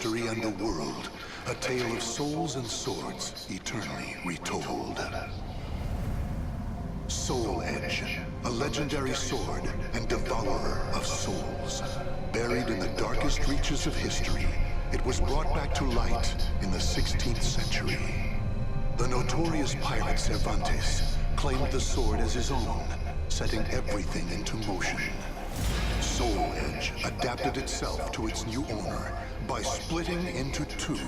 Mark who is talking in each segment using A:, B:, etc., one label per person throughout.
A: history and the world. A tale of souls and swords, eternally retold. Soul Edge, a legendary sword and devourer of souls. Buried in the darkest reaches of history, it was brought back to light in the 16th century. The notorious pirate Cervantes claimed the sword as his own, setting everything into motion. Soul Edge adapted itself to its new owner by splitting into two.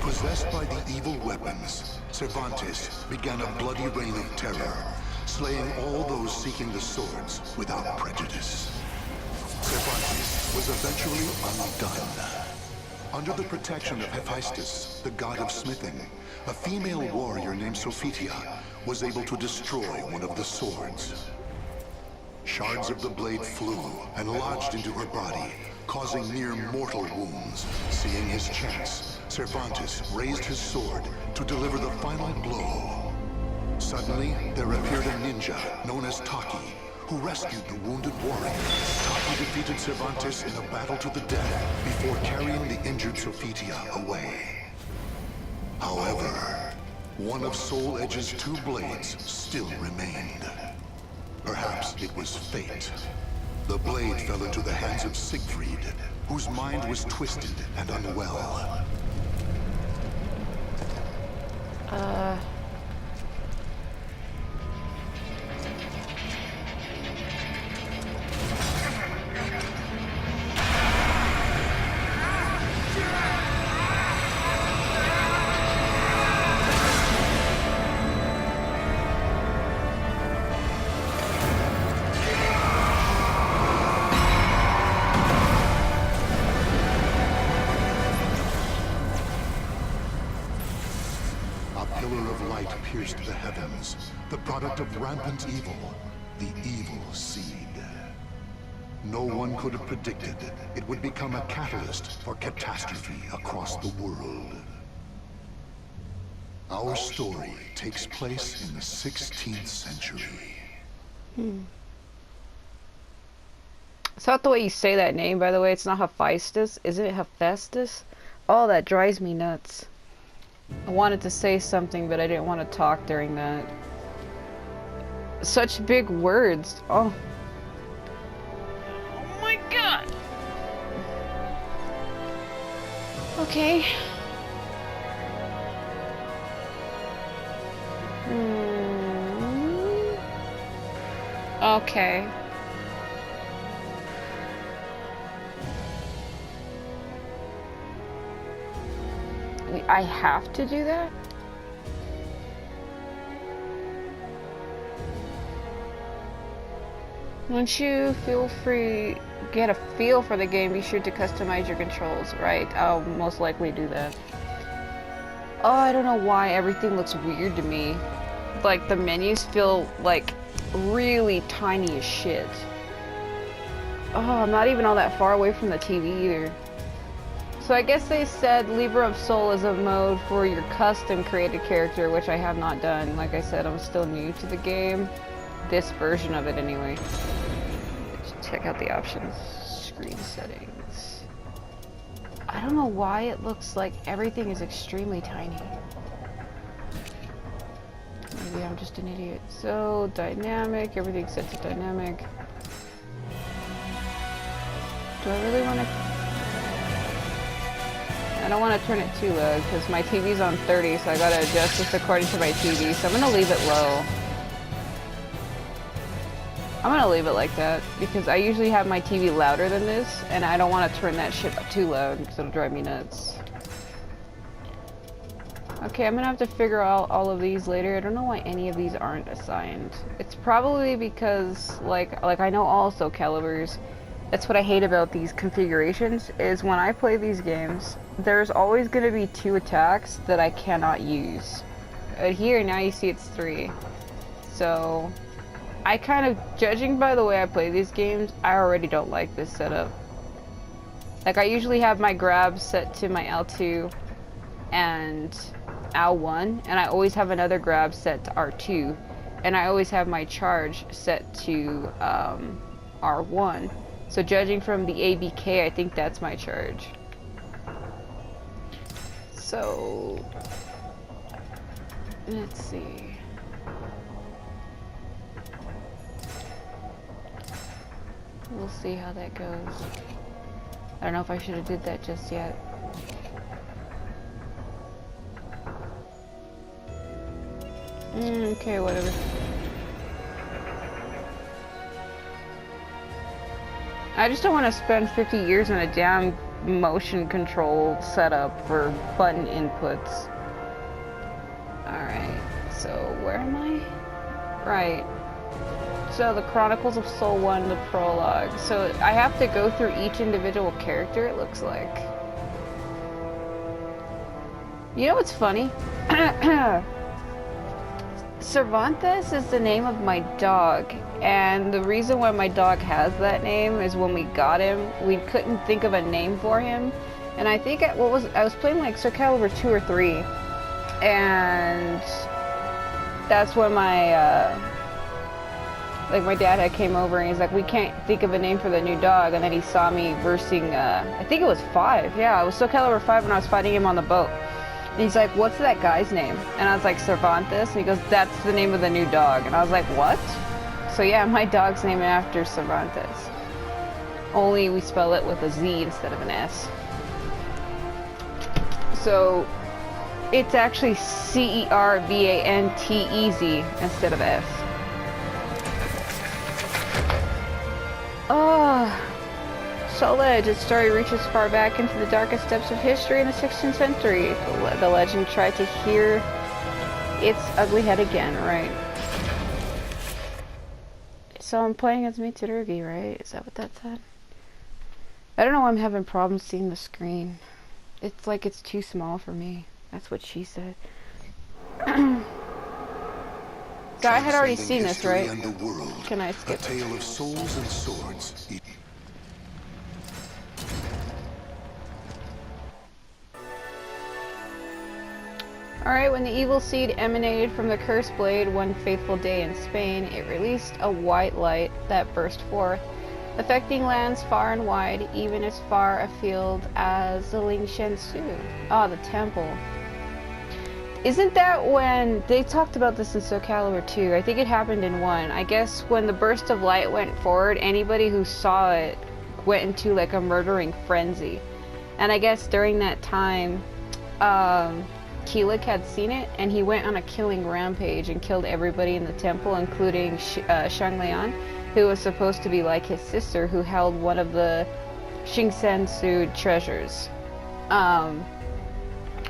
A: Possessed by the evil weapons, Cervantes began a bloody reign of terror, slaying all those seeking the swords without prejudice. Cervantes was eventually undone. Under the protection of Hephaestus, the god of smithing, a female warrior named Sophitia was able to destroy one of the swords. Shards of the blade flew and lodged into her body, causing near mortal wounds. Seeing his chance, Cervantes raised his sword to deliver the final blow. Suddenly, there appeared a ninja known as Taki, who rescued the wounded warrior. Taki defeated Cervantes in a battle to the death before carrying the injured Sophitia away. However, one of Soul Edge's two blades still remained. Perhaps it was fate. The blade fell into the hands of Siegfried, whose mind was twisted and unwell. Pierced the heavens, the product of rampant evil, the evil seed. No one could have predicted it would become a catalyst for catastrophe across the world. Our story takes place in the 16th century.
B: It's not the way you say that name, by the way. It's not Hephaestus. Isn't it Hephaestus? Oh, that drives me nuts. I wanted to say something, but I didn't want to talk during that. Such big words. Oh. Oh my god. Okay. Okay. I have to do that? Once you get a feel for the game, be sure to customize your controls. Right, I'll most likely do that. Oh, I don't know why everything looks weird to me. Like, the menus feel, like, really tiny as shit. Oh, I'm not even all that far away from the TV either. So I guess they said Libra of Soul is a mode for your custom created character, which I have not done. Like I said, I'm still new to the game. This version of it anyway. Let's check out the options. Screen settings. I don't know why it looks like everything is extremely tiny. Maybe I'm just an idiot. So, dynamic, everything's set to dynamic. Do I really want to... I don't want to turn it too low because my TV's on 30, so I gotta adjust this according to my TV. So I'm gonna leave it low. I'm gonna leave it like that because I usually have my TV louder than this, and I don't want to turn that shit up too loud because it'll drive me nuts. Okay, I'm gonna have to figure out all of these later. I don't know why any of these aren't assigned. It's probably because, like I know all SOULCALIBURs. That's what I hate about these configurations, is when I play these games, there's always going to be 2 attacks that I cannot use. Here, now you see it's 3. So, I kind of, judging by the way I play these games, I already don't like this setup. Like, I usually have my grab set to my L2 and L1, and I always have another grab set to R2, and I always have my charge set to R1. So judging from the ABK, I think that's my charge. So let's see. We'll see how that goes. I don't know if I should have did that just yet. Okay, whatever. I just don't want to spend 50 years on a damn motion control setup for button inputs. Alright, so where am I? Right. So the Chronicles of Soul 1, the prologue. So I have to go through each individual character, it looks like. You know what's funny? Cervantes is the name of my dog, and the reason why my dog has that name is when we got him, we couldn't think of a name for him, and I think I was playing like SOULCALIBUR 2 or 3, and that's when my dad had came over and he's like, we can't think of a name for the new dog, and then he saw me versing I think it was 5, yeah, it was SOULCALIBUR 5 when I was fighting him on the boat. And he's like, what's that guy's name? And I was like, Cervantes. And he goes, that's the name of the new dog. And I was like, what? So yeah, my dog's named after Cervantes. Only we spell it with a Z instead of an S. So it's actually Cervantez instead of S. Oh. Souled, its story reaches far back into the darkest depths of history in the 16th century. The legend tried to hear its ugly head again, right? So I'm playing as Mitsurugi, right? Is that what that said? I don't know why I'm having problems seeing the screen. It's like it's too small for me. That's what she said. So I had already seen this, right? Can I skip?
A: A tale of souls and swords.
B: Alright, when the evil seed emanated from the cursed blade one fateful day in Spain, it released a white light that burst forth, affecting lands far and wide, even as far afield as the Lingshensu. Ah, the temple. Isn't that when they talked about this in SOULCALIBUR 2? I think it happened in 1. I guess when the burst of light went forward, anybody who saw it went into like a murdering frenzy. And I guess during that time, Kilik had seen it, and he went on a killing rampage and killed everybody in the temple, including Xianghua, who was supposed to be like his sister, who held one of the Xingsensu treasures.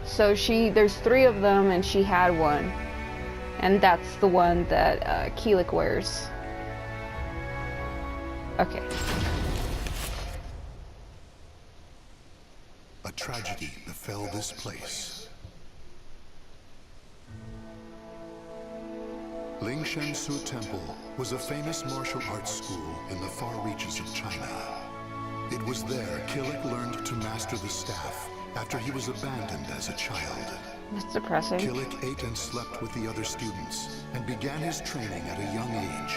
B: So there's 3 of them, and she had one, and that's the one that Kilik wears. Okay.
A: A tragedy befell this place. Lingshensu Temple was a famous martial arts school in the far reaches of China. It was there Kilik learned to master the staff after he was abandoned as a child.
B: That's depressing.
A: Kilik ate and slept with the other students and began his training at a young age.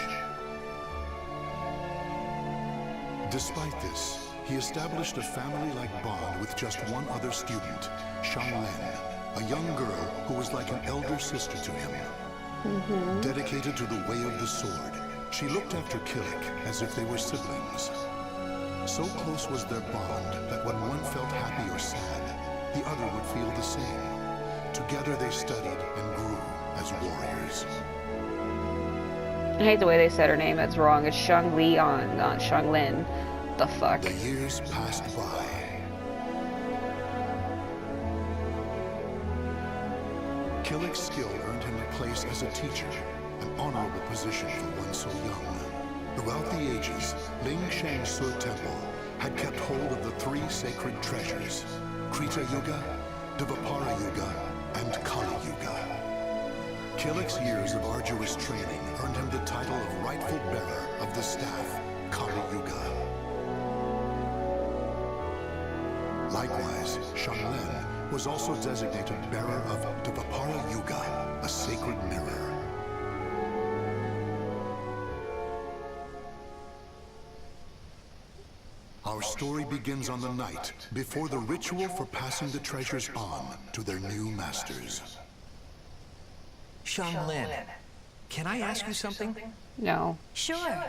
A: Despite this, he established a family-like bond with just one other student, Xianghua, a young girl who was like an elder sister to him. Dedicated to the way of the sword, she looked after Kilik as if they were siblings. So close was their bond that when one felt happy or sad, the other would feel the same. Together they studied and grew as warriors.
B: I hate the way they said her name. That's wrong. It's Xianglian, not Xianglin. The fuck?
A: The years passed by. Kilik's skill earned him a place as a teacher, an honorable position for one so young. Throughout the ages, Lingshensu Temple had kept hold of the 3 sacred treasures, Krita Yuga, Dvapara Yuga, and Kali Yuga. Kilik's years of arduous training earned him the title of rightful bearer of the staff, Kali Yuga. Likewise, Xianglin was also designated bearer of Dvapara Yuga, a sacred mirror. Our story begins on the night before the ritual for passing the treasures on to their new masters.
C: Xianglin, can I ask you something?
B: No.
D: Sure.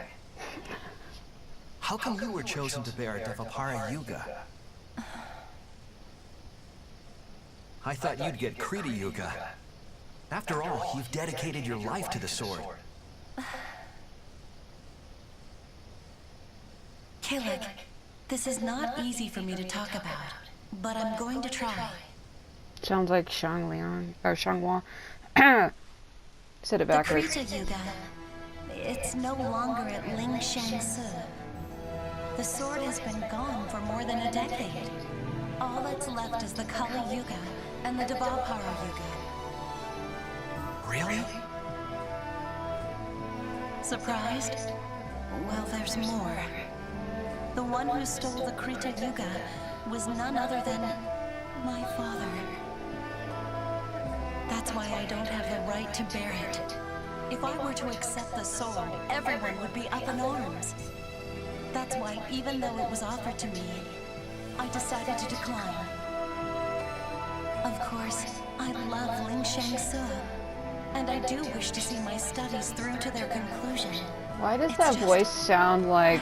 C: How come you were chosen to bear Devapara Yuga? I thought you'd get Krita Yuga. After all, you've dedicated your life to the sword.
D: Kilik, this is not easy for me to talk about, but I'm going to try.
B: Sounds like Xianglian or Xianghua. Said it
D: The
B: backwards.
D: Krita Yuga, it's no longer at Ling Shangsu. The sword has been gone for more than a decade. All that's left is the Kali Yuga and the Devapara Yuga.
C: Really?
D: Surprised? Well, there's more. The one who stole the Krita Yuga was none other than my father. That's why I don't have the right to bear it. If I were to accept the sword, everyone would be up in arms. That's why, even though it was offered to me, I decided to decline. Of course, I love Ling Shangsu, and I do wish to see my studies through to their conclusion.
B: Why does that voice sound like...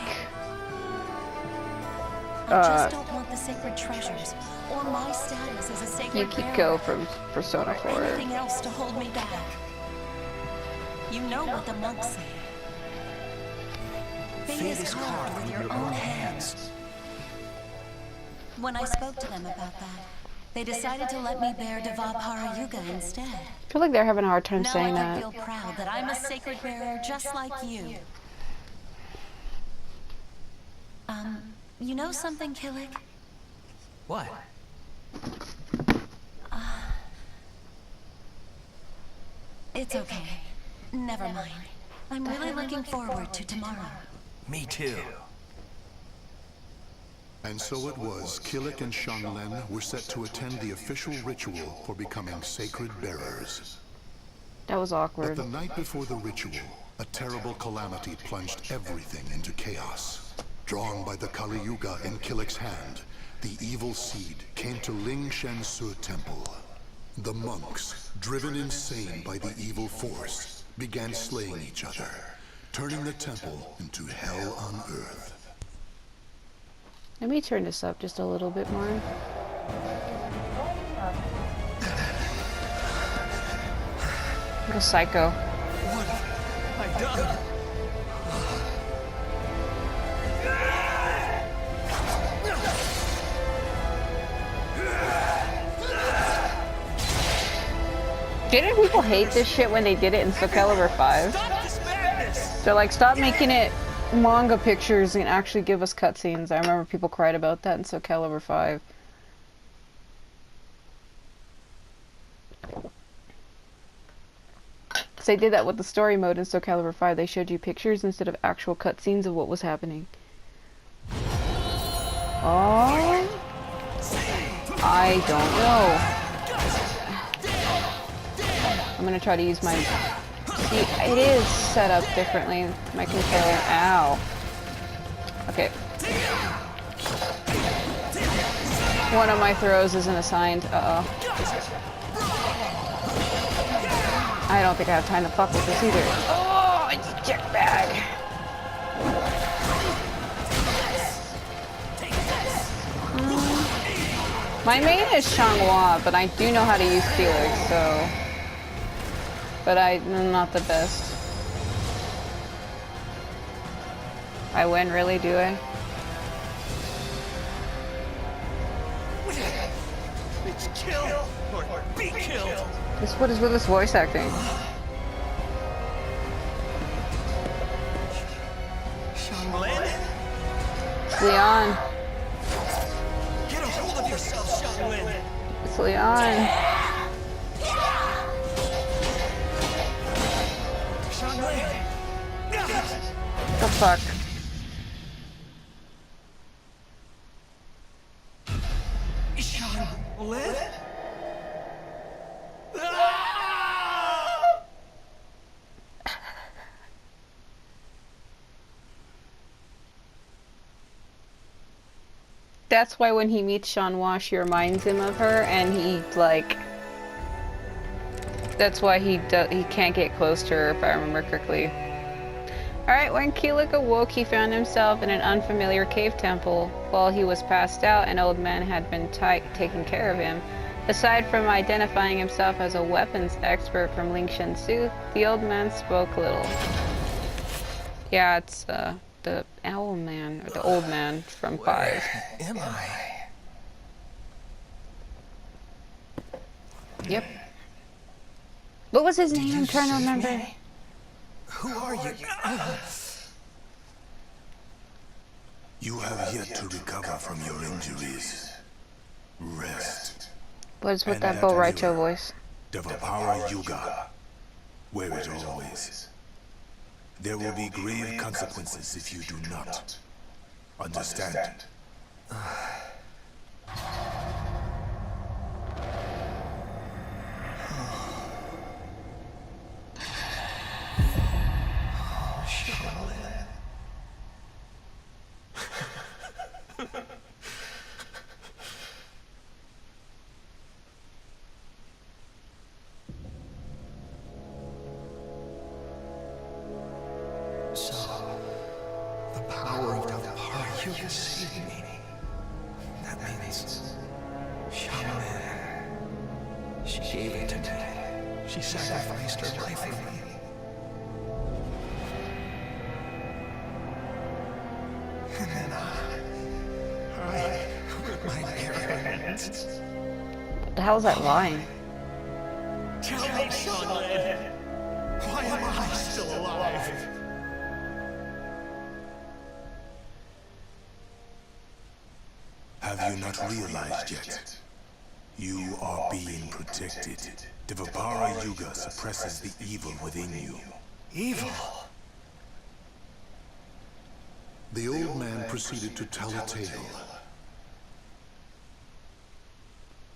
D: I just don't want the sacred treasures, or my status as a sacred
B: Yukiko
D: bearer,
B: from Persona 4.
D: or anything else to hold me back. You know what the monks say. Fate is carved with your own hands. When I spoke to them about that, they decided to let me bear Devapara Yuga instead.
B: I feel like they're having a hard time
D: Now
B: saying
D: I can
B: that.
D: feel proud that I'm a sacred bearer just like you. You know something, Kilik?
C: What?
D: It's okay. Never mind. I'm really looking forward to tomorrow.
C: Me too.
A: And so it was, Kilik and Xianglin were set to attend the official ritual for becoming sacred bearers.
B: That was
A: But
B: awkward.
A: the night before the ritual, a terrible calamity plunged everything into chaos. Drawn by the Kali Yuga in Kilik's hand, the evil seed came to Ling Shangsu Temple. The monks, driven insane by the evil force, began slaying each other, turning the temple into hell on earth.
B: Let me turn this up just a little bit more. What a psycho.
C: What have I done?
B: Didn't people hate this shit when they did it in SOULCALIBUR 5?
C: Stop this madness!
B: They're like, stop making it manga pictures and actually give us cutscenes. I remember people cried about that in SOULCALIBUR 5. So they did that with the story mode in SOULCALIBUR 5. They showed you pictures instead of actual cutscenes of what was happening. Oh, I don't know. I'm gonna try to use my... See, it is set up differently. My controller... Ow. Okay. One of my throws isn't assigned. Uh-oh. I don't think I have time to fuck with this either. Oh, it's a check bag. My main is Xianghua, but I do know how to use Kilik, so... But I'm not the best. I win, really, do I?
C: It's kill or be killed.
B: What is with this voice acting?
C: Xianglin?
B: It's Leon.
C: Get a hold of yourself, Xianglin.
B: It's Leon.
C: Xianglin.
B: The fuck?
C: Xianglin?
B: that's why when he meets Xianghua, she reminds him of her, and he like. That's why he can't get close to her, if I remember correctly. Alright, when Kilik awoke, he found himself in an unfamiliar cave temple. While he was passed out, an old man had been taking care of him. Aside from identifying himself as a weapons expert from Ling Shensu, the old man spoke little. Yeah, it's the owl man, or the old man from 5.
C: Where am I?
B: Yep. What was his name? I'm trying to remember.
C: Me? Who are you?
E: You have yet to recover from your injuries. Rest.
B: What is with
E: And
B: that
E: that
B: Bo
E: mirror,
B: Raicho voice?
E: Devapara Yuga. Wear it always. There will be grave consequences if you do not. Understand?
C: So, the power of Calibur Yuga saved me. That means Xianghua. She gave it to me. She sacrificed her life for me. And then I with my bare hands.
B: What the hell is that line?
C: Tell me, Xianghua, why am I still alive?
E: Have you not realized yet? You are being protected. Devapara Yuga suppresses the evil within you.
C: Evil?
A: The old man proceeded to tell a tale.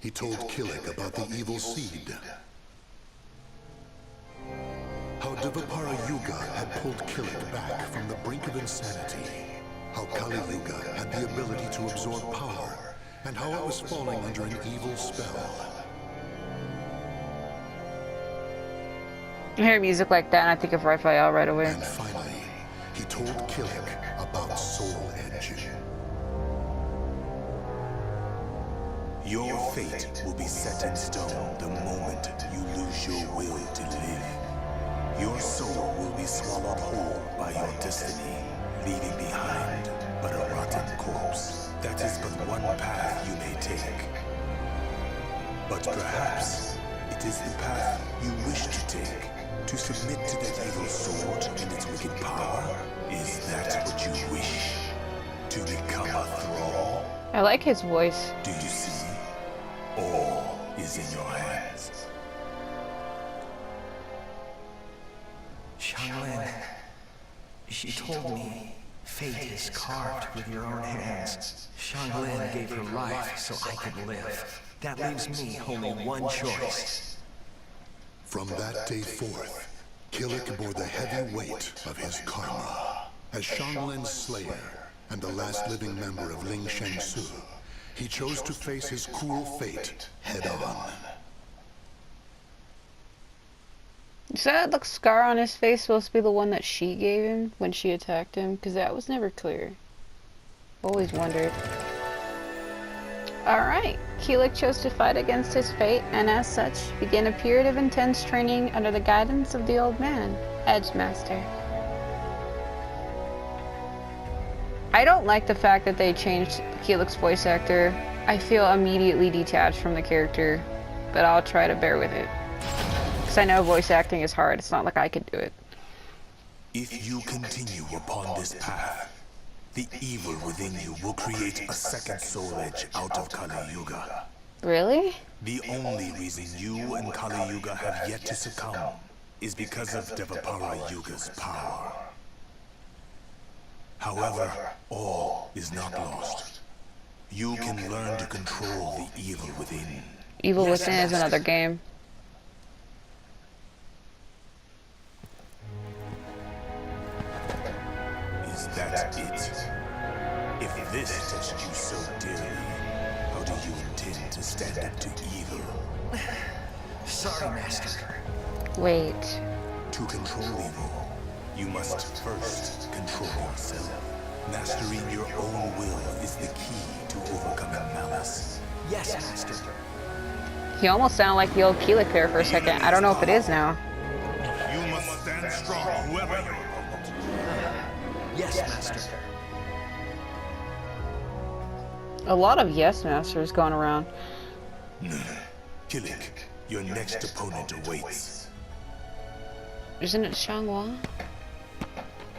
A: He told Kilik about the evil seed. How Devapara Yuga had pulled Kilik back from the brink of insanity. How Kali Yuga had the ability to absorb power, and how it was falling under an evil spell.
B: I hear music like that and I think of Raphael right away.
A: And finally, he told Kilik about Soul Edge.
E: Your fate will be set in stone the moment you lose your will to live. Your soul will be swallowed whole by your destiny, leaving behind but a rotten corpse. That is but one path you may take. But perhaps it is the path you wish to take. To submit to that evil sword and its wicked power. Is that what you wish? To become a thrall?
B: I like his voice.
E: Do you see? All is in your hands.
C: Xianghua, she told me fate is carved with your own hands. Xianghua gave her life so I could live. That leaves me only one choice.
A: From that day forth, Kilik bore the heavy weight of his karma. As Xianglin's slayer and the last living member of Ling Shensu, he chose to face his cruel fate head-on.
B: Is that the scar on his face supposed to be the one that she gave him when she attacked him? Because that was never clear. Always wondered. Alright, Kilik chose to fight against his fate, and as such, began a period of intense training under the guidance of the old man, Edge Master. I don't like the fact that they changed Kilik's voice actor. I feel immediately detached from the character, but I'll try to bear with it. Because I know voice acting is hard, it's not like I could do it.
E: If you continue upon this path, the evil within you will create a second soul edge out of Kali Yuga.
B: Really?
E: The only reason you and Kali Yuga have yet to succumb is because of Devapara Yuga's power. However, all is not lost. You can learn to control the evil within.
B: Evil Within is another game.
E: Is that it? If this touched you so dearly, stand up to evil.
C: Sorry, Master.
B: Wait.
E: To control evil, you must first control yourself. Mastering your own will is the key to overcoming malice.
C: Yes, Master.
B: He almost sounded like the old Kilik there for a second. I don't know if it is now.
E: You must stand strong, whoever your opponent.
C: Yes, Master.
B: A lot of yes masters going around.
E: Kilik, your next opponent awaits.
B: Isn't it Xianghua?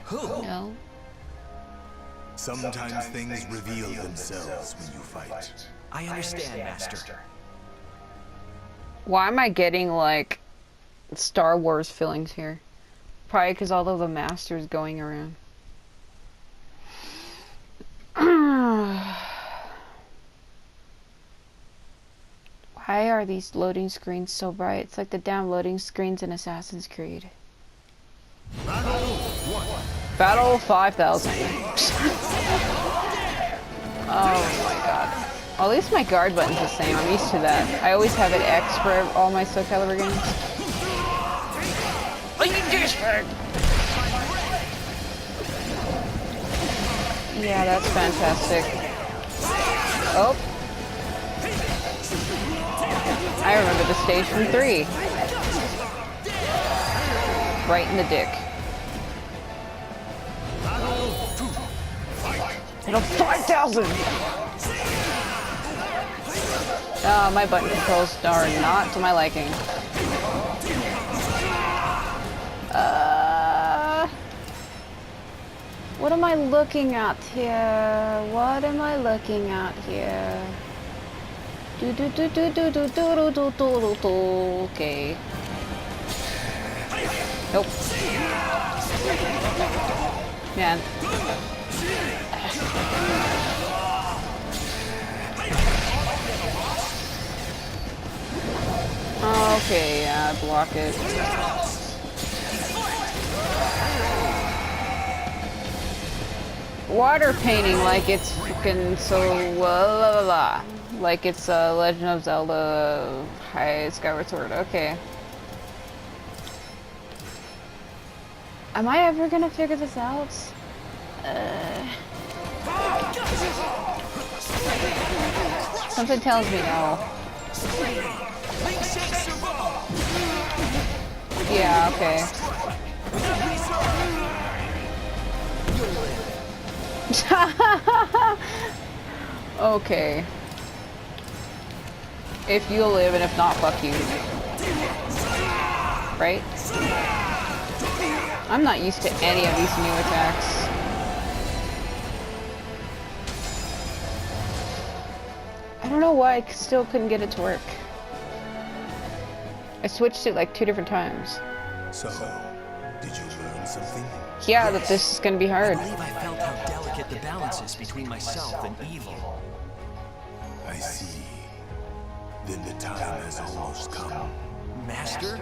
C: Who?
B: No.
E: Sometimes things reveal themselves when you fight.
C: I understand, Master.
B: Why am I getting like Star Wars feelings here? Probably because all of the masters going around. Why are these loading screens so bright? It's like the damn loading screens in Assassin's Creed. Battle 5000. Oh my god. At least my guard button's the same. I'm used to that. I always have it X for all my SOULCALIBUR games. Oh, you douchebag! Yeah, that's fantastic. Oh. I remember the stage from 3. Right in the dick. Battle 5000! My button controls are not to my liking. What am I looking at here? What am I looking at here? Do do do do do do do do do do do. Okay. Nope. Man. Okay, yeah, block it. Water painting like it's freaking so like it's Legend of Zelda High Skyward Sword. Okay. Am I ever gonna figure this out? Something tells me no. Yeah, okay. Okay. If you'll live, and if not, fuck you. Right? I'm not used to any of these new attacks. I don't know why I still couldn't get it to work. I switched it like 2 different times.
E: So, did you learn something?
B: Yeah, that this is gonna be hard.
C: I believe I felt how delicate the balance is between myself and evil.
E: I see. Then the time has almost come.
C: Master?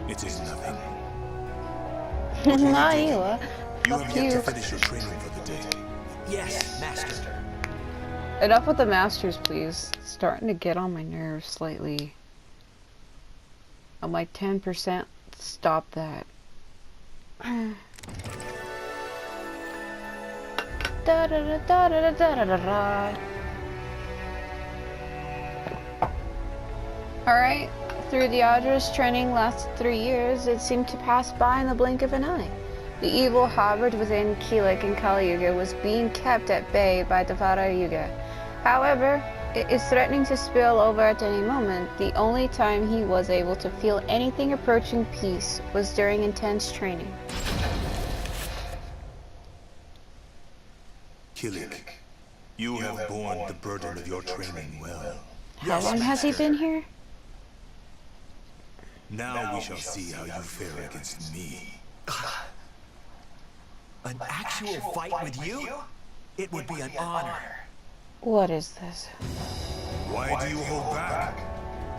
E: It is nothing.
B: Not you.
E: You
B: Fuck
E: have yet
B: you.
E: to finish your training for the day.
C: Yes, Master.
B: Enough with the masters, please. It's starting to get on my nerves slightly. I'm like 10%. Stop that. Da da da da da da da da. Alright. Through the arduous training lasted 3 years, it seemed to pass by in the blink of an eye. The evil harbored within Kilik and Kali was being kept at bay by the Vara Yuga. However, it is threatening to spill over at any moment. The only time he was able to feel anything approaching peace was during intense training.
E: Kilik, you have borne the burden of your training well.
B: How long has he been here?
E: Now we shall see how you fare against me.
C: An actual fight with you? It would be an honor.
B: What is this?
E: Why do you hold back?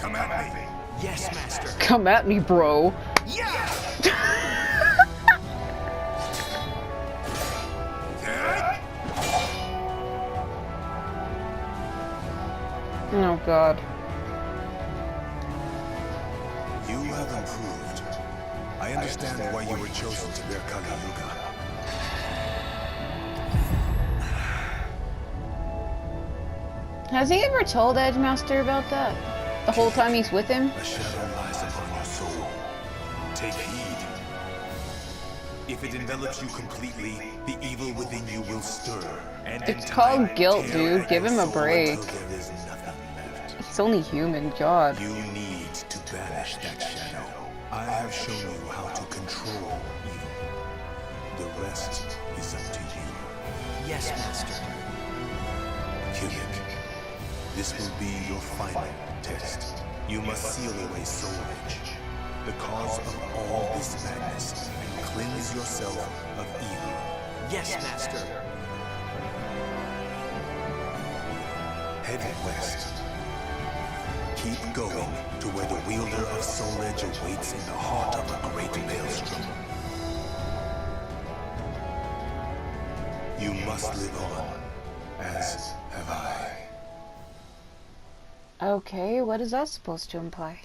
E: Come at me.
C: Yes, Master.
B: Come at me, bro.
C: Yeah!
B: Oh god.
E: You have improved. I understand why you were chosen to bear Calibur.
B: Has he ever told Edgemaster about that? The whole time he's with him?
E: A shadow lies upon your soul. Take heed. If it envelops you completely, the evil within you will stir. And
B: It's called guilt, dude. Give him a break.
E: There is nothing left.
B: He's only human, God.
E: You need to banish that shadow. I have shown you how to control evil. The rest is up to you.
C: Yes, Master.
E: Kilik, this will be your final test. You must seal away Soul Edge, the cause of all this madness, and cleanse yourself of evil.
C: Yes, Master.
E: Head west. Keep going to where the wielder of Soul Edge awaits in the heart of a great maelstrom. You must live on, as have I.
B: Okay, what is that supposed to imply?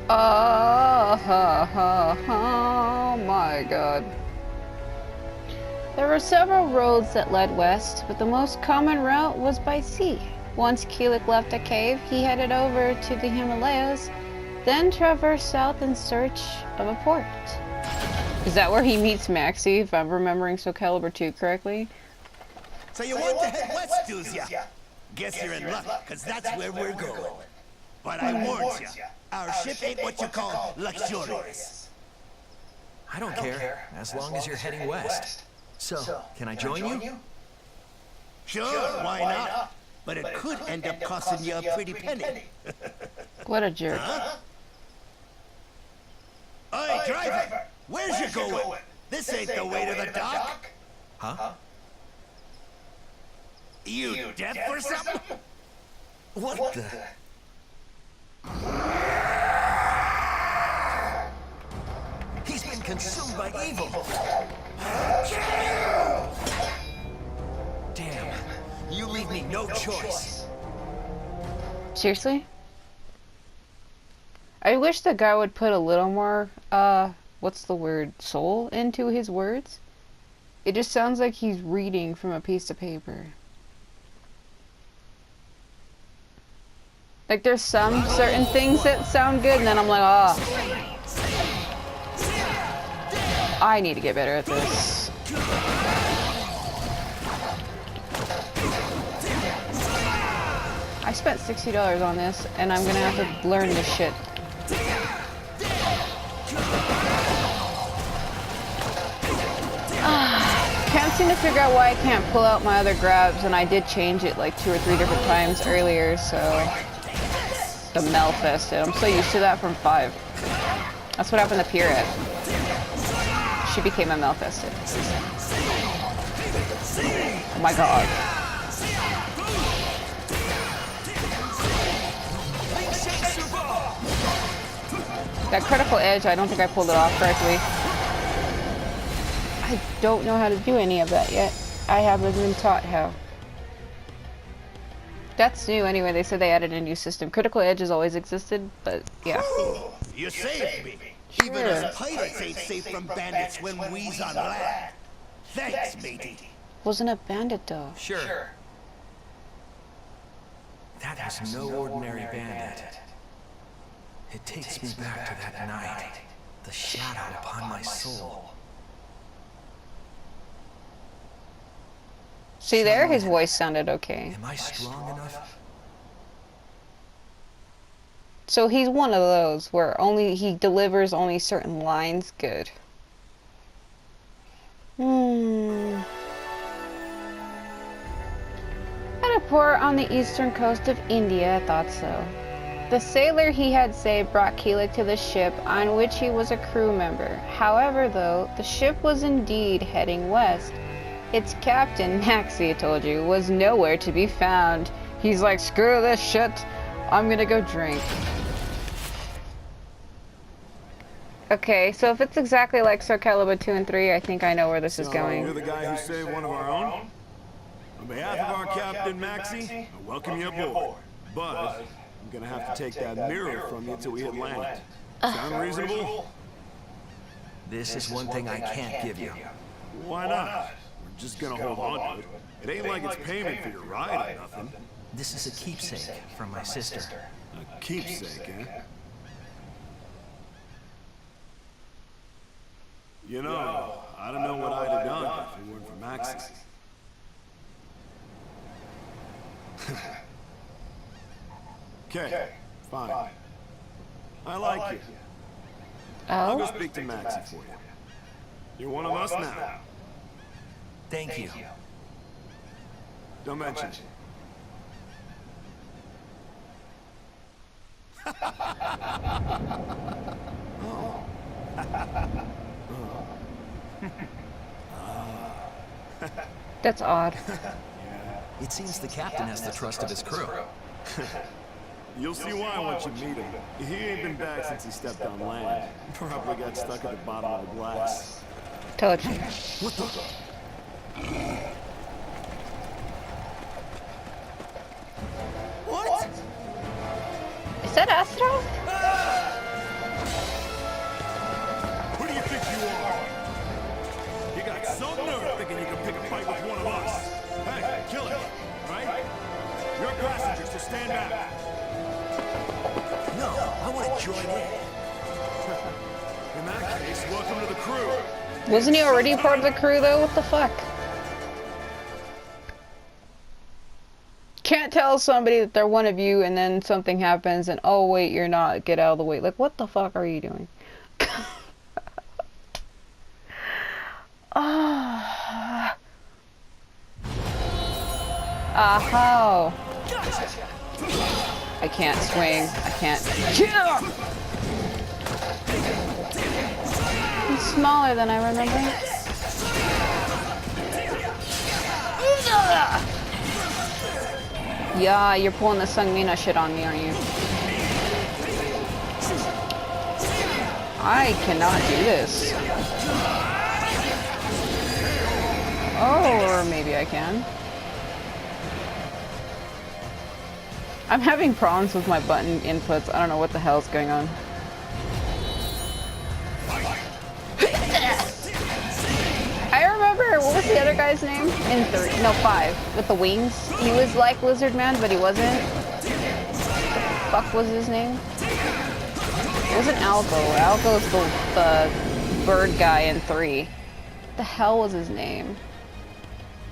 B: Oh my god. There were several roads that led west, but the most common route was by sea. Once Kilik left a cave, he headed over to the Himalayas, then traversed south in search of a port. Is that where he meets Maxi, if I'm remembering SOULCALIBUR 2 correctly?
F: So you want to head west, do's ya? Guess you're in luck, cause that's where we're going. But I warned ya, our ship ain't what you call luxurious.
C: I don't care, as long as you're heading west. So, can I join you?
F: Sure, why not? But it could end up costing you a pretty penny.
B: What a jerk.
F: Huh? Oi, driver! Where's you going? This ain't the way to the dock.
C: Huh?
F: You deaf or something?
C: What the? He's been consumed by evil. Damn, you leave me no choice.
B: Seriously? I wish the guy would put a little more, what's the word, soul into his words. It just sounds like he's reading from a piece of paper. Like there's some certain things that sound good and then I'm like, oh. I need to get better at this. I spent $60 on this and I'm gonna have to learn this shit. Can't seem to figure out why I can't pull out my other grabs, and I did change it like 2 or 3 different times earlier, so... The Melfested. I'm so used to that from 5. That's what happened to Pirat. She became a Melfested. Oh my god. That critical edge, I don't think I pulled it off correctly. I don't know how to do any of that yet. I haven't been taught how. That's new anyway. They said they added a new system. Critical edge has always existed, but yeah.
F: You saved me.
B: Sure.
F: Even us pirates ain't safe from bandits when we's on land. Thanks, matey.
B: Wasn't a bandit though.
C: Sure. That was no ordinary bandit. It takes me back to that night. The shadow upon my soul.
B: See there, his voice sounded okay.
C: Am I strong enough?
B: So he's one of those where he delivers only certain lines good. At a port on the eastern coast of India, I thought so. The sailor he had saved brought Kilik to the ship on which he was a crew member. However, though, the ship was indeed heading west. Its captain, Maxi, I told you, was nowhere to be found. He's like, screw this shit, I'm gonna go drink. Okay, so if it's exactly like SOULCALIBUR 2 and 3, I think I know where this is going.
G: You're the guy who saved one of our own? On behalf of our captain, Maxi, I welcome you aboard. But I'm gonna have to take that mirror from you till we hit land. Sound reasonable?
C: This is one thing I can't give you.
G: Why not? We're just gonna hold on to it. It ain't like it's payment for your ride or nothing.
C: This is a keepsake from my sister.
G: A keepsake, eh? You know, I don't know what I'd have done if it weren't for Maxi. Okay, fine. I like you. I'll go
B: Oh?
G: speak to Maxi for you. You're one of us now.
C: Thank you.
G: Don't mention it.
B: That's odd.
C: It seems the captain has the trust of his crew.
G: You'll see why once you meet him. He ain't been back since he stepped on land. Probably got stuck at the bottom of the glass.
B: Told you.
C: What the?
F: What?
B: Is that Astro?
G: Who do you think you are? You got some nerve thinking you can pick a fight with one of us. Hey, Kilik, right? You're a passenger, so stand back.
C: No, I want to join in.
G: In that case, welcome to the crew.
B: Wasn't he already part of the crew though? What the fuck? Can't tell somebody that they're one of you and then something happens and oh wait, you're not. Get out of the way. Like, what the fuck are you doing? Ah. How? I can't swing. I can't. He's smaller than I remember. Yeah, you're pulling the Sungmina shit on me, aren't you? I cannot do this. Oh, or maybe I can. I'm having problems with my button inputs. I don't know what the hell's going on. I remember, what was the other guy's name? In 5, with the wings. He was like Lizard Man, but he wasn't. What the fuck was his name? It wasn't Algo. Algo's the bird guy in 3. What the hell was his name?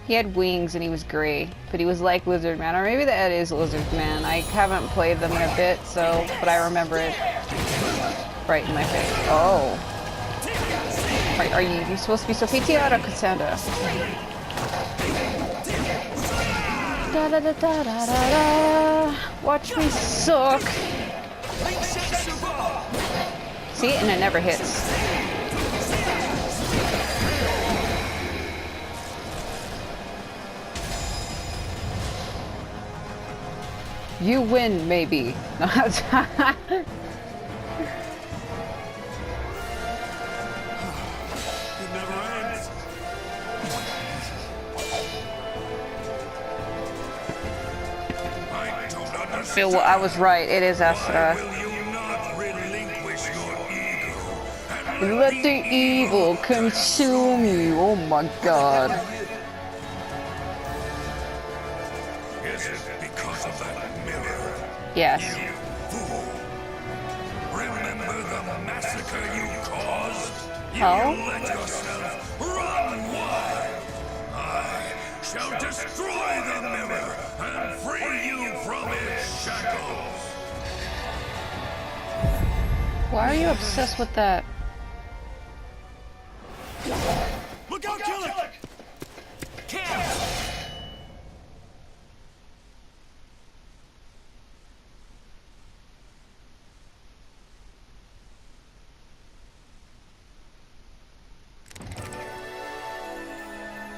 B: He had wings and he was gray, but he was like Lizard Man, or maybe that is Lizard Man. I haven't played them in a bit, so, but I remember it right in my face. Oh. Are you supposed to be Sophia or Cassandra? Da da da da da da da. Watch me suck. See, and it never hits. You win, maybe. Phil, I was right. It is Astra. Let the evil consume you. Oh my god.
H: Is it because of that mirror?
B: Yes.
H: You fool. Remember the massacre you caused?
B: How?
H: You let yourself run wild. I shall destroy the mirror and free you from its shackles.
B: Why are you obsessed with that?
G: Look out, Kilik!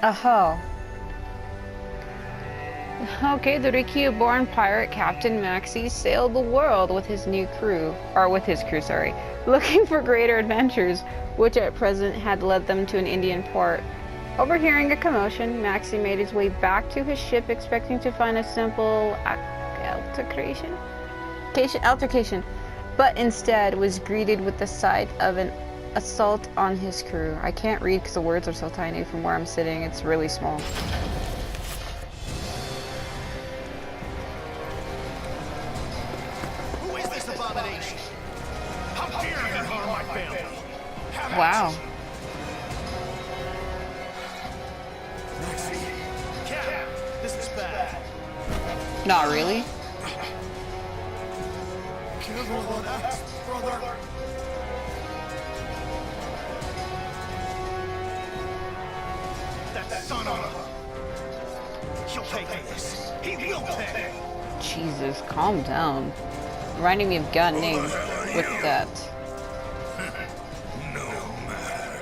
B: Oh. Okay, the Rikyu-born pirate Captain Maxi sailed the world with his crew, sorry, looking for greater adventures, which at present had led them to an Indian port. Overhearing a commotion, Maxi made his way back to his ship, expecting to find a simple altercation, but instead was greeted with the sight of an assault on his crew. I can't read because the words are so tiny from where I'm sitting. It's really small. Wow.
C: Maxi, Cap, this is bad.
B: Not really.
C: Careful on that, brother. That son of a... He'll pay for this. He will pay.
B: Jesus, calm down. Reminding me of God name with that.
H: No matter.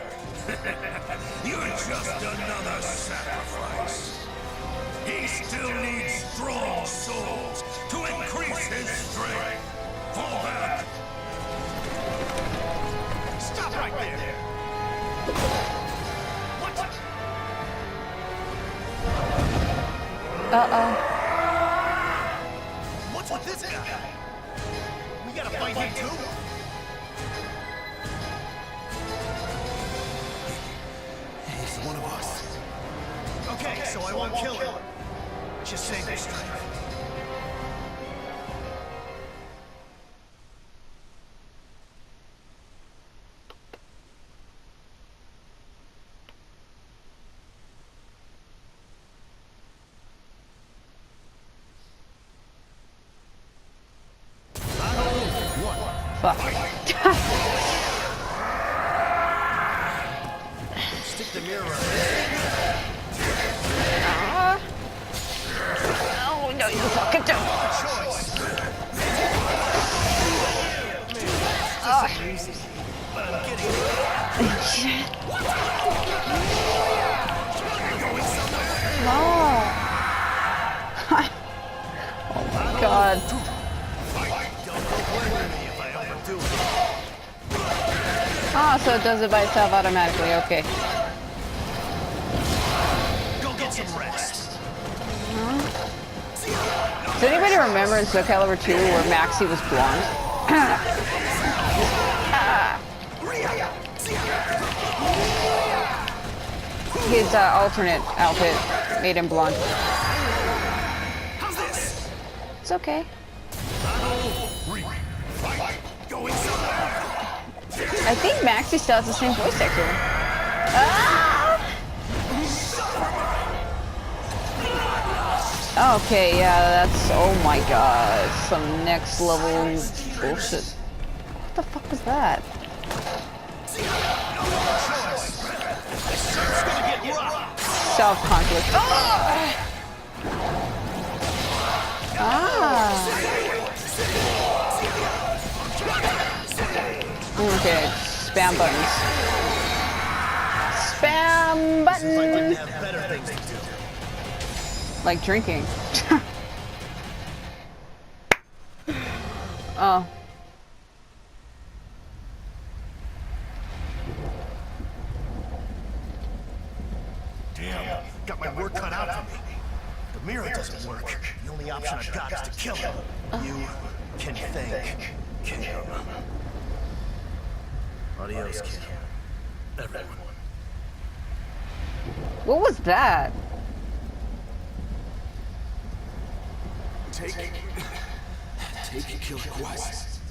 H: You're just another sacrifice. He still needs strong souls to increase his strength. Fall back.
C: Stop right there. What?
B: Uh-oh.
C: What's with this guy? We gotta fight him too? He's one of us. Okay, so I won't kill him. Just save his strength.
B: Fuck.
C: Stick the mirror.
B: Oh, no, you fucking don't.
C: But I'm getting it.
B: No. Oh my god. Ah, so it does it by itself automatically, okay.
C: Go get some rest.
B: Does anybody remember in SOULCALIBUR 2 where Maxi was blonde? His alternate outfit made him blonde.
C: How's this?
B: It's okay. I think Maxi still has the same voice actor. Ah! Okay, yeah, that's, oh my god, some next level bullshit. What the fuck was that? Self-conflict. Okay, spam buttons. Spam buttons!
C: Have better things to do.
B: Like drinking. Oh.
C: Damn, got my work cut out for me. The mirror doesn't work. The only option I've got is to kill him. You can thank Kim. Adios, Kim. Everyone.
B: What was that?
G: Take kill quest.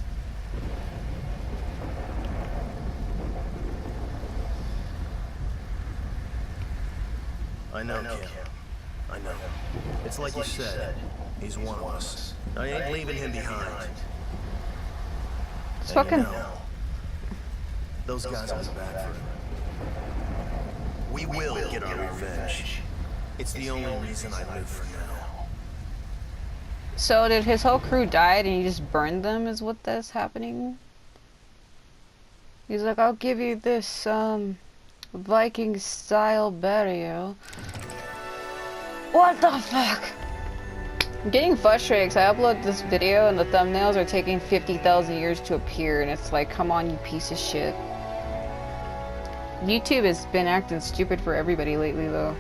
C: I know, Kim. I know. It's like you said. He's one of us. I ain't leaving him behind.
B: It's
C: And
B: fucking...
C: you know, those guys on the back for him. We will get our revenge. It's the only reason I live for now.
B: So did his whole crew die and he just burned them, is what that's happening? He's like, I'll give you this, Viking style burial. What the fuck? I'm getting frustrated because I upload this video and the thumbnails are taking 50,000 years to appear, and it's like, come on, you piece of shit. YouTube has been acting stupid for everybody lately, though.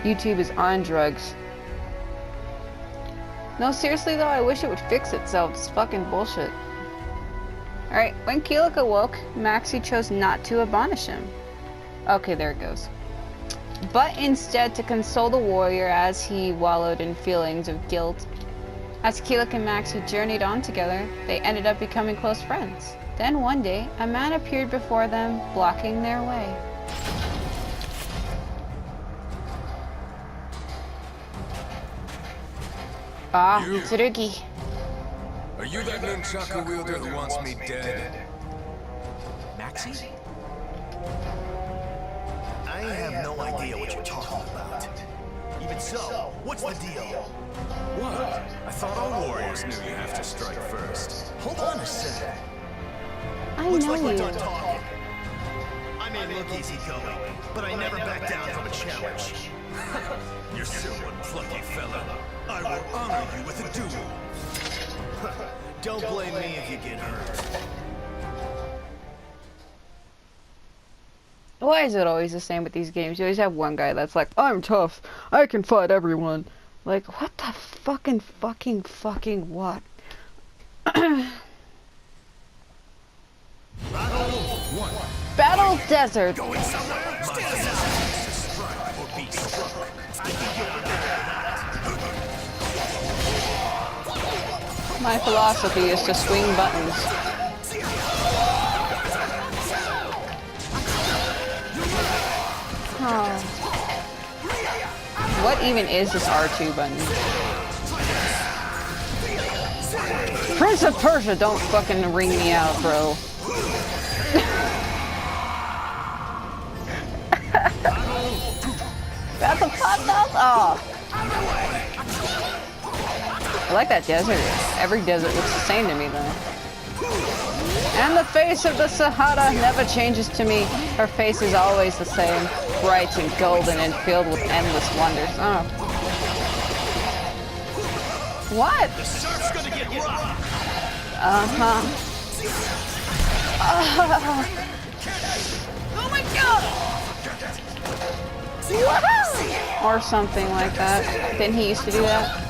B: YouTube is on drugs. No, seriously though, I wish it would fix itself. It's fucking bullshit. Alright, when Kilik awoke, Maxi chose not to admonish him. Okay, there it goes. But instead to console the warrior as he wallowed in feelings of guilt. As Kilik and Maxi journeyed on together, they ended up becoming close friends. Then one day, a man appeared before them, blocking their way. Ah, Tsurugi.
H: Are you that nunchaku wielder who wants me dead?
C: Maxi? I have no idea what you're talking about. Even so, what's the deal?
H: What? I thought all warriors knew you have to strike first.
C: Hold on a sec.
B: I
C: Looks
B: know
C: like we're
B: you.
C: done talking. I may look easygoing, but I never back down from a challenge.
H: You're still one plucky fella. I will honor you with a duel.
C: Don't blame me if you get hurt.
B: Why is it always the same with these games? You always have one guy that's like, I'm tough, I can fight everyone. Like, what the fucking what? Battle Desert!
C: Going somewhere? Strike or be struck. I think you'll
B: My philosophy is to swing buttons. Oh. What even is this R2 button? Prince of Persia, don't fucking ring me out, bro. That's a pot dog? Oh. I like that desert. Every desert looks the same to me, though. And the face of the Sahara never changes to me. Her face is always the same, bright and golden and filled with endless wonders. Oh. What?
C: The surf's gonna get rough.
B: Uh-huh. Oh my god! Woohoo! Or something like that. Didn't he used to do that?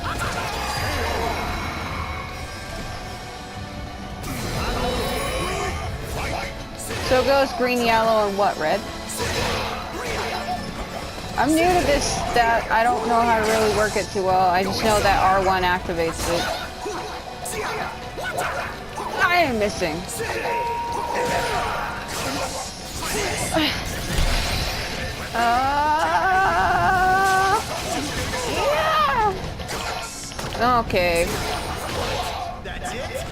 B: So it goes green, yellow, and what, red? I'm new to this stat. I don't know how to really work it too well. I just know that R1 activates it. I am missing. Yeah. Okay.
C: That's it.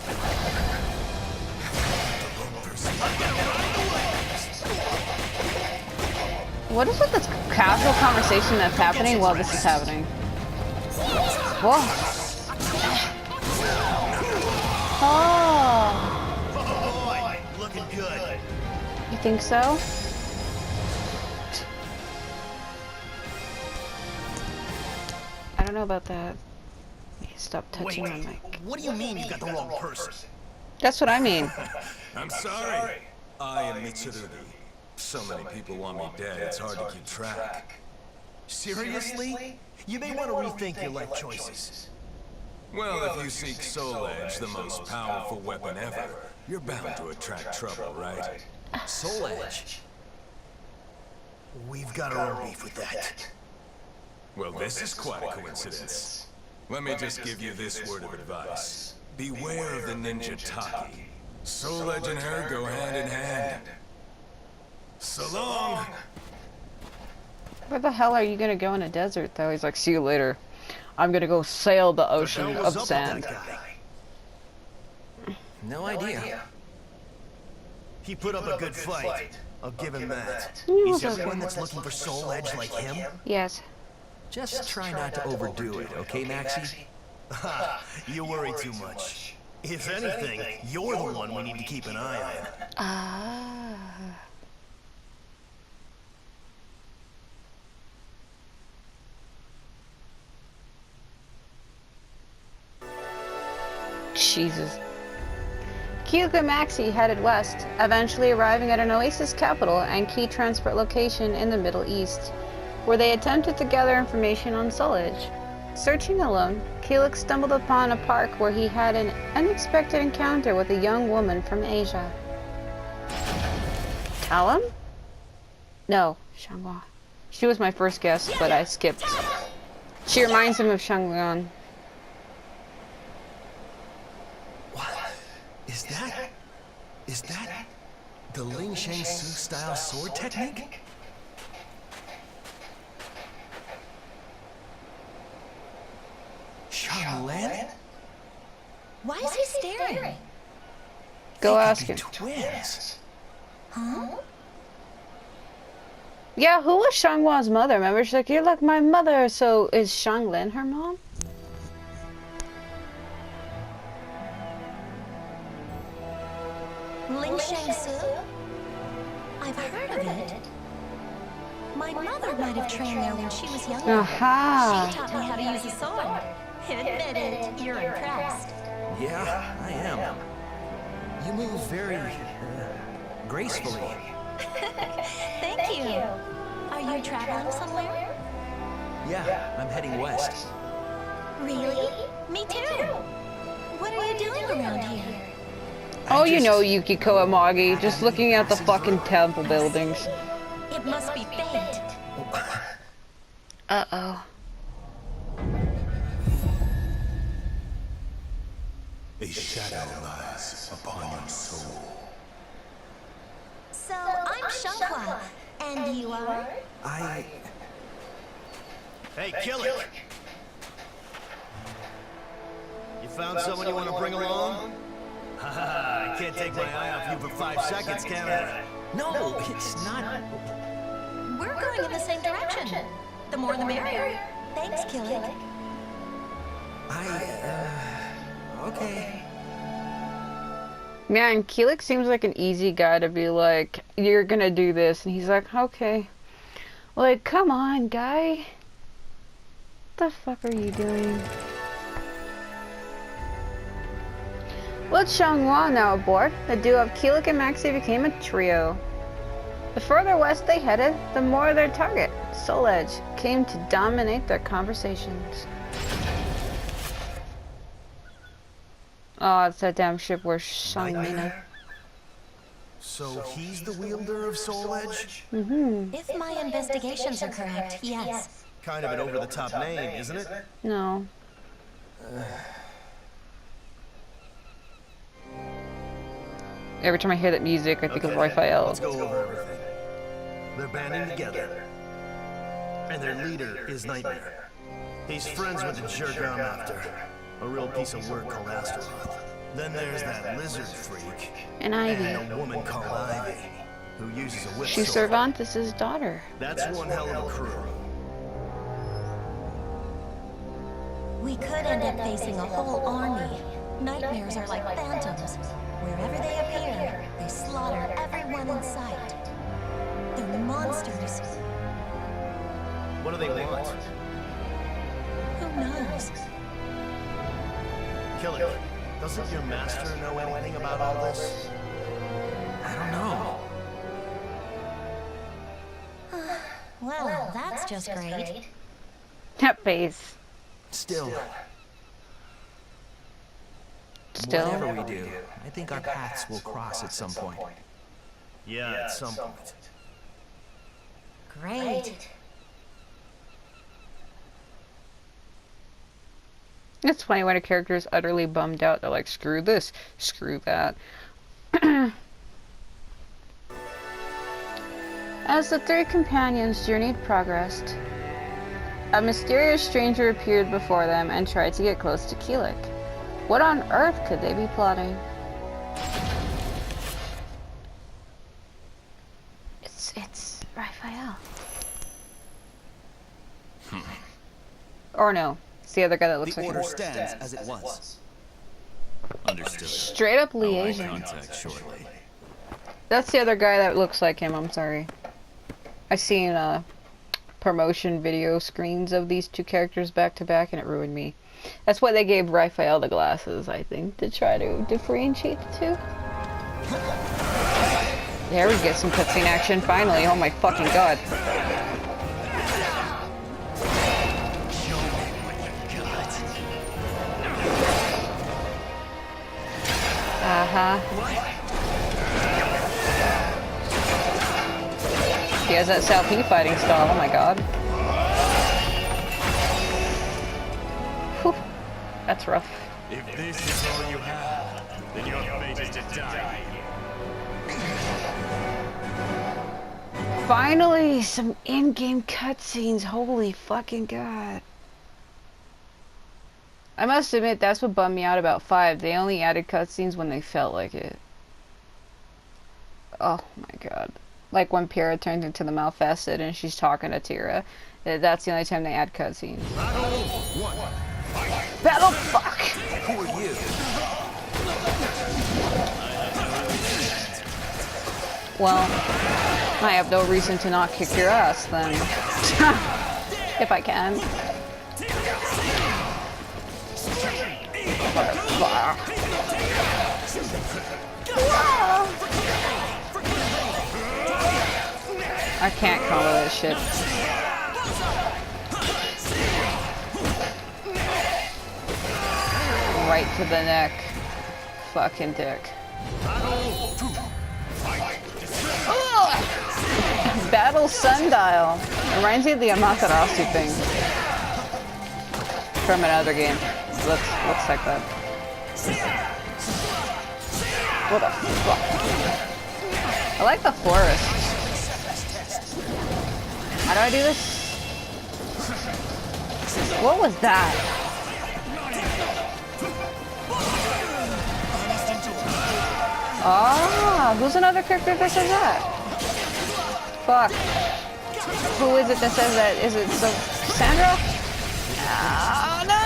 B: What is with this casual conversation that's happening while this is happening? Whoa. Oh.
C: Boy, looking good.
B: You think so? I don't know about that. Stop touching my mic.
C: What do you mean you got the wrong person?
B: That's what I mean.
H: I'm sorry. I am Mitsurugi. So many people want me dead, it's hard to keep track.
C: Seriously? You may want to rethink your life choices.
H: Well, if you seek Soul Edge, the most powerful weapon ever, you're bound to attract trouble, right?
C: Soul Edge? We've got our own beef with that.
H: Well, this is quite a coincidence. Let me just give you this word of advice. Beware of the ninja Taki. Soul Edge and her go hand in hand. So long!
B: Where the hell are you gonna go in a desert, though? He's like, see you later. I'm gonna go sail the ocean of sand.
C: No idea. He put up a good fight. I'll give him that.
B: He
C: Is
B: was
C: everyone
B: okay.
C: that's looking for Soul Edge like him?
B: Yes.
C: Just try not to overdo it, okay, Maxi? You worry too much. If anything, you're the one we need to keep an eye on.
B: Ah. Jesus. Kilik and Maxi headed west, eventually arriving at an oasis capital and key transport location in the Middle East, where they attempted to gather information on Soul Edge. Searching alone, Kilik stumbled upon a park where he had an unexpected encounter with a young woman from Asia. Callum? No, Xianghua. She was my first guess, but I skipped. She reminds him of Xianghua.
C: What? Is that the Ling Shang Su style sword technique? Xianghua?
D: Why is he staring?
B: Go ask him.
C: Twins.
D: Huh?
B: Yeah, who was Xianghua's mother? Remember, she's like, you're like my mother, so is Xianglin her mom?
D: Ling Shang Su? I've heard of it. My mother might have trained there when she was younger.
B: Aha!
D: She taught me how to use a sword. Admit it, you're impressed.
C: Yeah, I am. You move very gracefully.
D: Thank you. Are you traveling somewhere?
C: Yeah, I'm heading west.
D: Really? Me too. What are you doing around here?
B: Oh, you know Yukiko Amagi, just looking at the fucking temple buildings.
D: It must be fate.
B: Uh-oh.
E: A shadow lies upon your soul.
D: So, I'm Xianghua. And you are?
F: Hey, Kilik! You found someone you want to bring along? Haha, I can't take my eye off you for 5 seconds, can I?
C: No, it's not.
D: We're going in the same direction. The more the merrier. Thanks, Kilik.
C: Okay.
B: Man, Kilik seems like an easy guy to be like, you're gonna do this, and he's like, okay. Like, come on, guy. What the fuck are you doing? With Xianghua now aboard, the duo of Kilik and Maxi became a trio. The further west they headed, the more their target, Soul Edge, came to dominate their conversations. Oh, it's that damn ship where Shangmina.
C: So he's the wielder of Soul Edge?
B: Mm-hmm.
D: If my investigations are correct, yes.
F: Kind of an over-the-top name, isn't it?
B: No. Every time I hear that music, I think of Raphael.
F: Let's go over everything. They're banding together. And their leader is Nightmare. He's friends with the jerk I'm after. A real piece of work called Astaroth. Then there's that lizard freak.
B: And Ivy.
F: And a woman called Ivy, who uses a whip
B: She's
F: sword.
B: Cervantes' daughter.
F: That's one hell of a crew.
D: We could end up facing a whole army. Nightmares are like phantoms. Wherever they appear, they slaughter everyone in sight. They're monsters.
F: What do they want?
D: Who knows?
F: Kilik, doesn't your master know anything about all this?
C: I don't know.
D: Well, that's just great.
B: That face.
C: Still,
B: Still.
C: whatever we do, I think our paths will cross at some point.
F: Yeah, at some point.
D: Great.
B: It's funny when a character is utterly bummed out. They're like, screw this, screw that. As the three companions' journey progressed, a mysterious stranger appeared before them and tried to get close to Kilik. What on earth could they be plotting? It's Raphael. Or no, it's the other guy that looks
C: The
B: like
C: order
B: him.
C: stands as it was.
H: Understood.
B: Straight up
H: I'll make
B: liaison.
H: contact shortly.
B: That's the other guy that looks like him, I'm sorry. I seen promotion video screens of these two characters back to back and it ruined me. That's why they gave Raphael the glasses, I think, to try to differentiate the two. There we get some cutscene action, finally. Oh my fucking god. He has that South P fighting style, oh my god. Whew. That's rough.
I: If this is all you have, then your fate is to die.
B: Finally, some in-game cutscenes, holy fucking god. I must admit, that's what bummed me out about 5. They only added cutscenes when they felt like it. Oh my god. Like when Pyrrha turns into the Malfested and she's talking to Tira. That's the only time they add cutscenes. Battle fuck!
C: Who are you?
B: Well, I have no reason to not kick your ass then. If I can. I can't combo this shit. Right to the neck. Fucking dick. Battle Sundial. Reminds me of the Amaterasu thing. From another game. Looks like that. What the fuck? I like the forest. How do I do this? What was that? Ah, who's another character that says that? Fuck. Who is it that says that? Is it Sandra? Oh, no.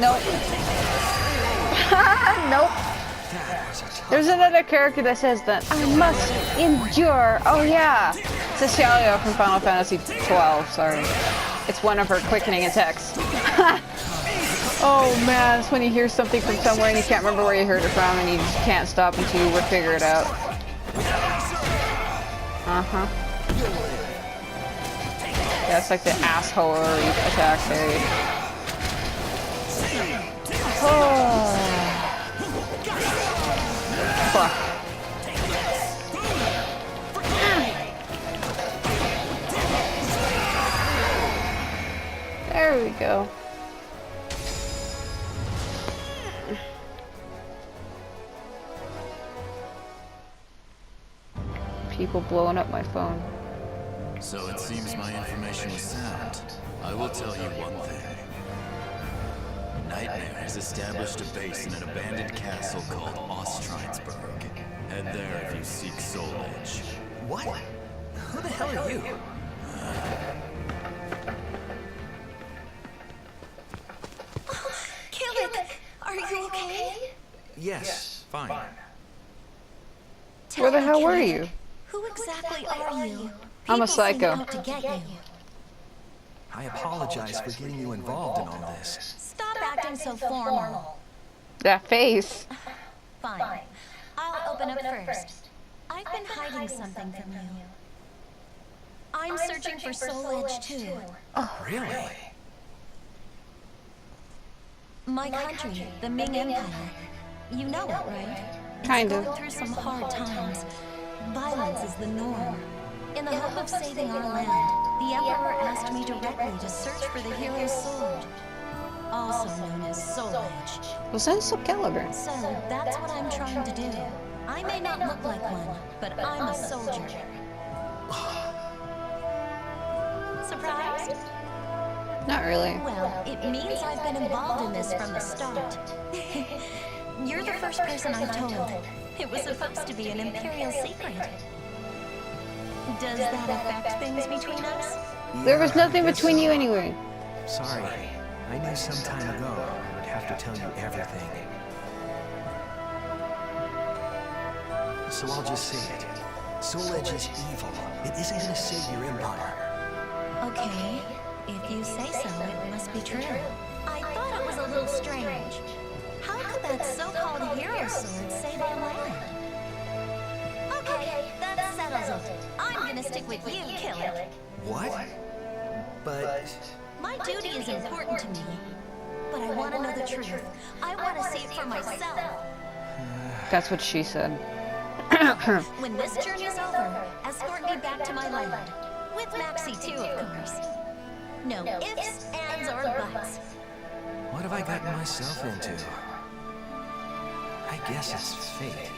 B: Nope. Nope. There's another character that says that I must endure. Oh yeah, it's a Xianghua from Final Fantasy 12. Sorry, it's one of her quickening attacks. Oh man, it's when you hear something from somewhere and you can't remember where you heard it from, and you just can't stop until you figure it out. Yeah, it's like the asshole attack there. Oh. Fuck. There we go. People blowing up my phone.
I: So it seems my information was sound. I will tell you one thing. Nightmare has established a base in an abandoned castle called Ostrinsburg. Head there if you seek Soul Edge.
C: What? Who the hell are you?
D: Kilik, are you okay?
C: Yes, fine.
B: Where the hell were you?
D: Who exactly are you?
B: I'm a
D: People seem
B: psycho.
D: out to get you.
C: I apologize for getting you involved in all this.
D: Stop acting so formal.
B: That face.
D: Fine. I'll open up first. I've been hiding something from you. I'm searching for Soul Edge too.
C: Really?
D: My country, the Ming Empire. You know it, right?
B: Kind
D: Going
B: of.
D: through some hard times. Violence is the norm. In the hope of saving our land, the Emperor asked me directly to search for the hero's sword, also known as Soul Edge.
B: Was that SOULCALIBUR?
D: So that's what I'm trying to do. I may not look like one, but I'm a soldier. Surprised?
B: Not really.
D: Well, it means I've been involved in this from the start. You're the first person I've told. It was supposed to be an Imperial secret. Does that affect things between us?
B: There was nothing between you anyway.
C: Sorry. I knew some time ago I would have to tell you everything. So I'll just say it. Soul Edge is evil. It isn't gonna save your empire.
D: Okay. If you say so, it must be true. I thought it was a little strange. How could that so-called hero sword save our land? Okay, that settles it. I'm gonna stick with you, Kilik.
C: What? But...
D: My duty is important to me, but I want to know the truth. I want to see it for myself.
B: That's what she said.
D: When this journey is over, escort me back to my land. With Maxi too, of course. No ifs, ands, or buts.
C: what have I gotten myself into? I guess it's fate.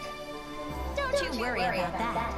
D: Don't you worry about that.